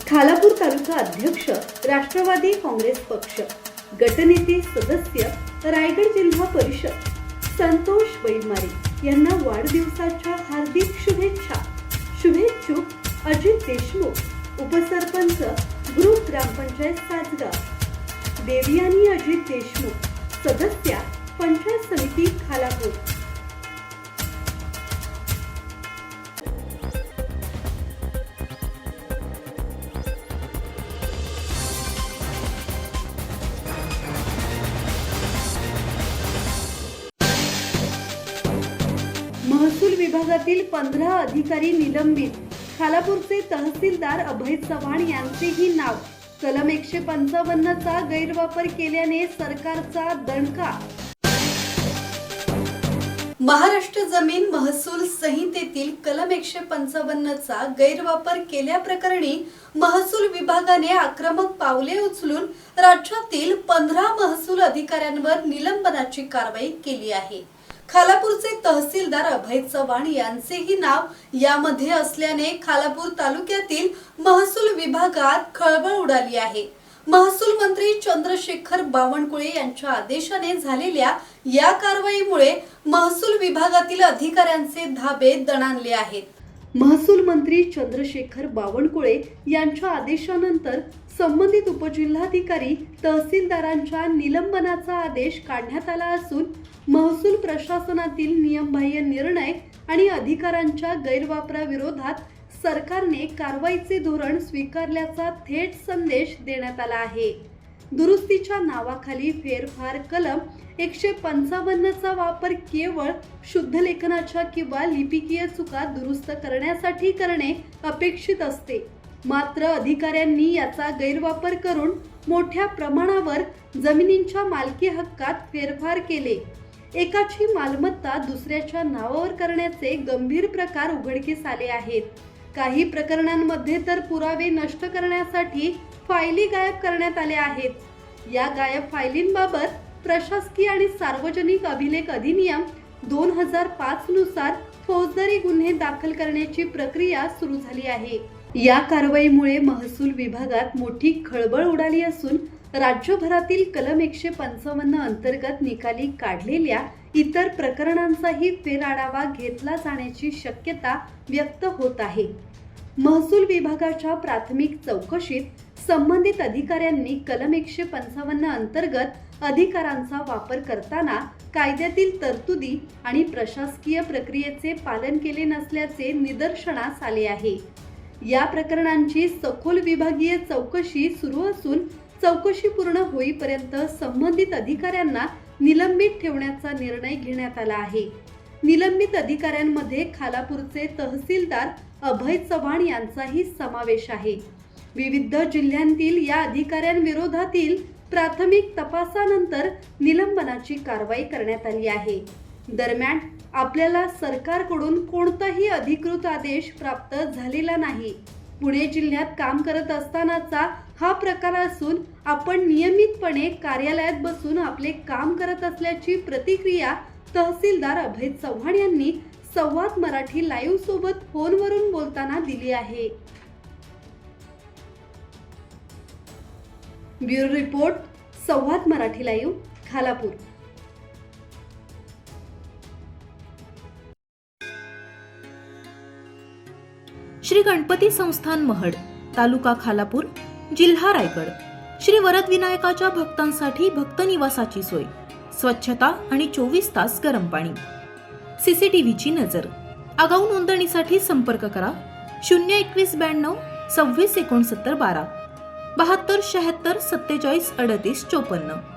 खालापूर तालुका अध्यक्ष राष्ट्रवादी काँग्रेस पक्ष, गटनेते सदस्य रायगड जिल्हा परिषद संतोष बैलमारे यांना वाढदिवसाच्या हार्दिक शुभेच्छा. शुभेच्छुक अजित देशमुख, उपसरपंच ग्रुप ग्रामपंचायत साजगाव, देवयानी अजित देशमुख, सदस्या पंचायत समिती खालापूर. महसूल विभागातील 15 अधिकारी निलंबित. खालापूरचे तहसीलदार अभय चव्हाण यांचेही नाव. कलम 155 चा गैरवापर केल्याने सरकारचा दणका. महाराष्ट्र जमीन महसूल संहितेतील कलम 155 चा गैरवापर केल्याप्रकरणी महसूल विभागाने आक्रमक पावले उचलून राज्यातील 15 महसूल अधिकाऱ्यांवर निलंबनाची कारवाई केली आहे. खालापूरचे तहसीलदार अभय चव्हाण यांचेही नाव यामध्ये असल्याने खालापूर तालुक्यातील महसूल विभागात खळबळ उडाली आहे. महसूल मंत्री चंद्रशेखर बावनकुळे यांच्या आदेशाने झालेल्या या कारवाईमुळे महसूल विभागातील अधिकाऱ्यांचे धाबे दणाणले आहेत. महसूल मंत्री चंद्रशेखर बावनकुळे यांच्या आदेशानंतर संबंधित उपजिल्हाधिकारी तहसीलदारांच्या निलंबनाचा आदेश काढण्यात आला असून महसूल प्रशासनातील नियमबाह्य निर्णय आणि अधिकारांच्या गैरवापराविरोधात सरकारने कारवाईचे धोरण स्वीकारल्याचा थेट संदेश देण्यात आला आहे. दुरुस्तीच्या नावाखाली फेरफार कलम 155 चा वापर केवळ शुद्ध लेखनाच्या किंवा लिपिकीय चुका दुरुस्त करण्यासाठी करणे अपेक्षित असते. मात्र अधिकाऱ्यांनी याचा गैरवापर करून मोठ्या प्रमाणावर जमिनींच्या मालकी हक्कात फेरफार केले. एकाची मालमत्ता दुसऱ्याच्या नावावर करण्याचे गंभीर प्रकार उघडकीस आले आहेत. काही प्रकरणांमध्ये तर पुरावे नष्ट करण्यासाठी फायली गायब करण्यात आल्या आहेत. या गायब फायलींबाबत प्रशासकीय आणि सार्वजनिक अभिलेख अधिनियम 2005 नुसार फौजदारी गुन्हे दाखल करण्याची प्रक्रिया सुरू झाली आहे. या कारवाईमुळे महसूल विभागात मोठी खळबळ उडाली असून राज्यभरातील कलम 155 अंतर्गत निकाली काढलेल्या इतर प्रकरणांचाही फेरआढावा घेतला जाण्याची शक्यता व्यक्त होत आहे. महसूल विभागाच्या प्राथमिक चौकशीत संबंधित अधिकाऱ्यांनी कलम 155 अंतर्गत अधिकारांचा वापर करताना कायद्यातील तरतुदी आणि प्रशासकीय प्रक्रियेचे पालन केले नसल्याचे निदर्शनास आले आहे. या प्रकरणांची सखोल विभागीय चौकशी सुरू असून चौकशी पूर्ण होईपर्यंत संबंधित अधिकाऱ्यांना निलंबित ठेवण्याचा निर्णय घेण्यात आला आहे. निलंबित अधिकाऱ्यांमध्ये खालापूरचे तहसीलदार अभय चव्हाण यांचाही समावेश आहे. विविध जिल्ह्यांतील या अधिकाऱ्यांविरोधातील प्राथमिक तपासानंतर निलंबनाची कारवाई करण्यात आली आहे. दरम्यान आपल्याला सरकारकडून कोणताही अधिकृत आदेश प्राप्त झालेला नाही. पुणे जिल्ह्यात काम करत असतानाचा हा प्रकार असून आपण नियमितपणे कार्यालयात बसून आपले काम करत असल्याची प्रतिक्रिया तहसीलदार अभय चव्हाण यांनी संवाद मराठी लाईव्ह सोबत फोनवरून बोलताना दिली आहे. ब्युरो रिपोर्ट, संवाद मराठी लाईव्ह, खालापूर. श्री गणपती संस्थान महड, तालुका खालापूर, जिल्हा रायगड. श्री वरद विनायकाच्या भक्तांसाठी भक्त निवासाची सोय, स्वच्छता आणि 24 तास गरम पाणी. सीसीटीव्हीची नजर. आगाऊ नोंदणीसाठी संपर्क करा 02192 26 69 12 72 76 47 38 54.